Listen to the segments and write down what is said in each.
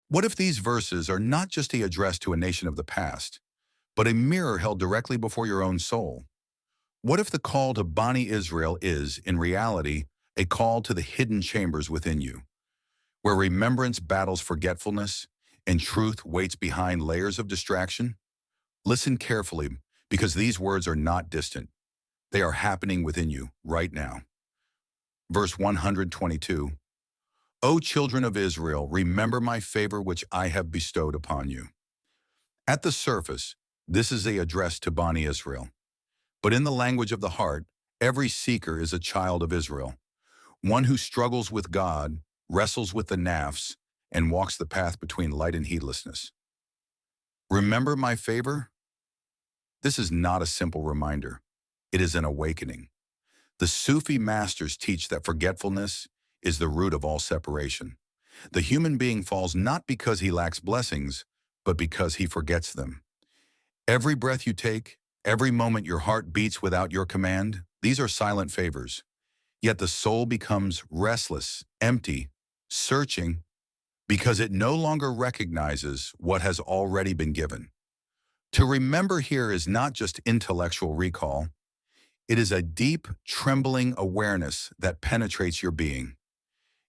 What if these verses are not just a address to a nation of the past, but a mirror held directly before your own soul? What if the call to Bani Israel is, in reality, a call to the hidden chambers within you, where remembrance battles forgetfulness and truth waits behind layers of distraction? Listen carefully, because these words are not distant. They are happening within you right now. Verse 122, O children of Israel, remember my favor which I have bestowed upon you. At the surface, this is a address to Bani Israel. But in the language of the heart, every seeker is a child of Israel, one who struggles with God, wrestles with the nafs, and walks the path between light and heedlessness. Remember my favor? This is not a simple reminder. It is an awakening. The Sufi masters teach that forgetfulness is the root of all separation. The human being falls not because he lacks blessings, but because he forgets them. Every breath you take, every moment your heart beats without your command, these are silent favors. Yet the soul becomes restless, empty, searching, because it no longer recognizes what has already been given. To remember here is not just intellectual recall. It is a deep, trembling awareness that penetrates your being.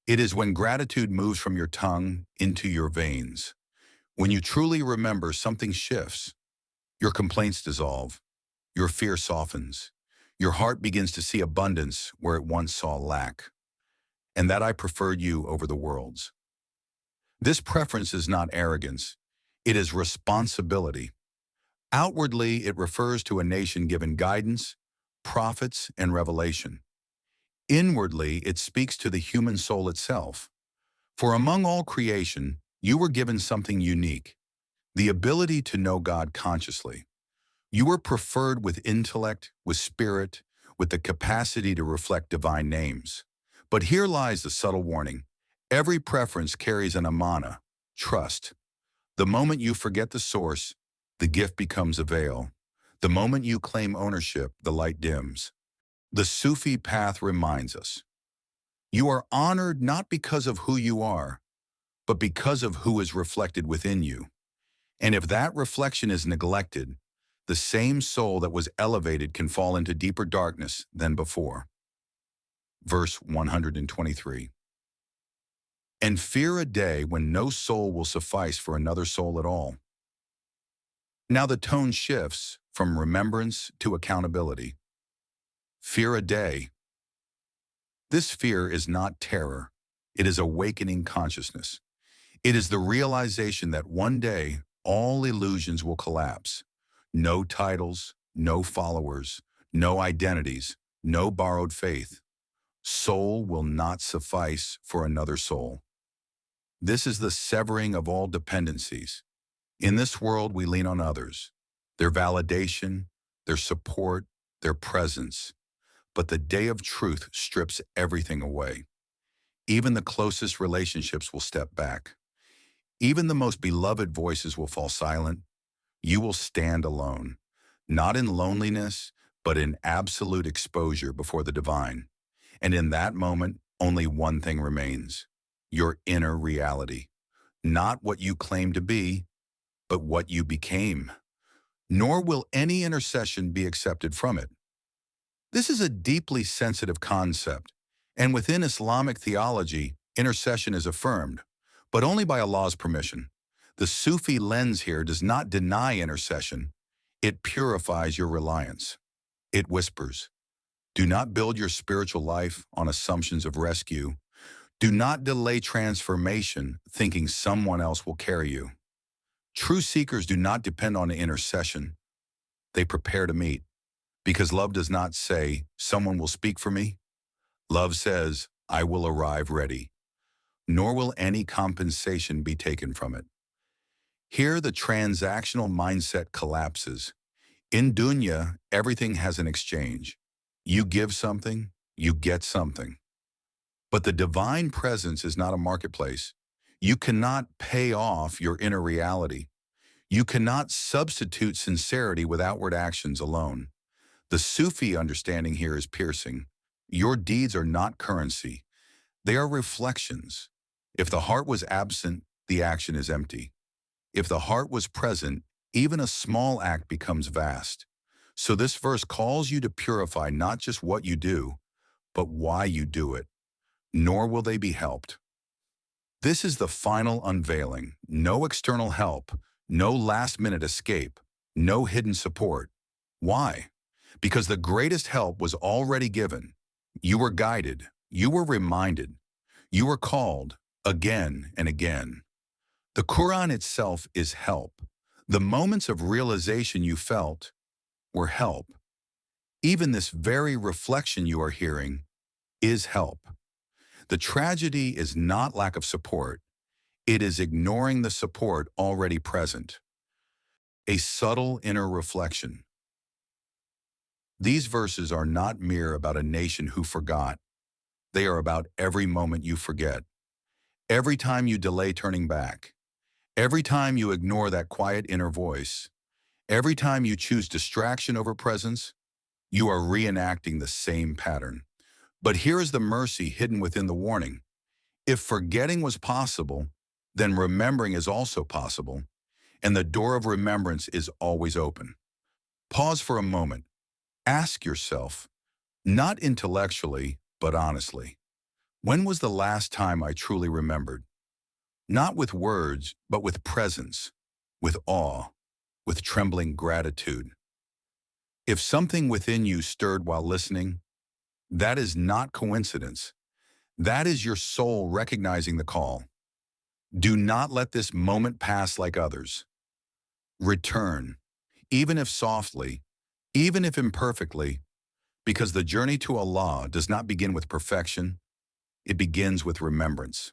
It is when gratitude moves from your tongue into your veins. When you truly remember, something shifts. Your complaints dissolve. Your fear softens. Your heart begins to see abundance where it once saw lack. And that I preferred you over the world's. This preference is not arrogance. It is responsibility. Outwardly, it refers to a nation given guidance, prophets, and revelation. Inwardly, it speaks to the human soul itself. For among all creation, you were given something unique, the ability to know God consciously. You were preferred with intellect, with spirit, with the capacity to reflect divine names. But here lies the subtle warning. Every preference carries an amana, trust. The moment you forget the source, the gift becomes a veil. The moment you claim ownership, the light dims. The Sufi path reminds us, you are honored not because of who you are, but because of who is reflected within you. And if that reflection is neglected, the same soul that was elevated can fall into deeper darkness than before. Verse 123. And fear a day when no soul will suffice for another soul at all. Now the tone shifts from remembrance to accountability. Fear a day. This fear is not terror. It is awakening consciousness. It is the realization that one day all illusions will collapse. No titles, no followers, no identities, no borrowed faith. Soul will not suffice for another soul. This is the severing of all dependencies. In this world, we lean on others, their validation, their support, their presence. But the day of truth strips everything away. Even the closest relationships will step back. Even the most beloved voices will fall silent. You will stand alone, not in loneliness, but in absolute exposure before the divine. And in that moment, only one thing remains: your inner reality. Not what you claim to be, but what you became. Nor will any intercession be accepted from it. This is a deeply sensitive concept, and within Islamic theology, intercession is affirmed, but only by Allah's permission. The Sufi lens here does not deny intercession. It purifies your reliance. It whispers, do not build your spiritual life on assumptions of rescue. Do not delay transformation thinking someone else will carry you. True seekers do not depend on intercession. They prepare to meet. Because love does not say, someone will speak for me. Love says, I will arrive ready. Nor will any compensation be taken from it. Here, the transactional mindset collapses. In dunya, everything has an exchange. You give something, you get something. But the divine presence is not a marketplace. You cannot pay off your inner reality. You cannot substitute sincerity with outward actions alone. The Sufi understanding here is piercing. Your deeds are not currency. They are reflections. If the heart was absent, the action is empty. If the heart was present, even a small act becomes vast. So this verse calls you to purify not just what you do, but why you do it, nor will they be helped. This is the final unveiling. No external help, no last-minute escape, no hidden support. Why? Because the greatest help was already given. You were guided, you were reminded, you were called again and again. The Quran itself is help. The moments of realization you felt were help. Even this very reflection you are hearing is help. The tragedy is not lack of support. It is ignoring the support already present. A subtle inner reflection. These verses are not mere about a nation who forgot. They are about every moment you forget. Every time you delay turning back. Every time you ignore that quiet inner voice. Every time you choose distraction over presence, you are reenacting the same pattern. But here is the mercy hidden within the warning. If forgetting was possible, then remembering is also possible, and the door of remembrance is always open. Pause for a moment. Ask yourself, not intellectually, but honestly, when was the last time I truly remembered? Not with words, but with presence, with awe, with trembling gratitude. If something within you stirred while listening, that is not coincidence. That is your soul recognizing the call. Do not let this moment pass like others. Return, even if softly, even if imperfectly, because the journey to Allah does not begin with perfection, it begins with remembrance.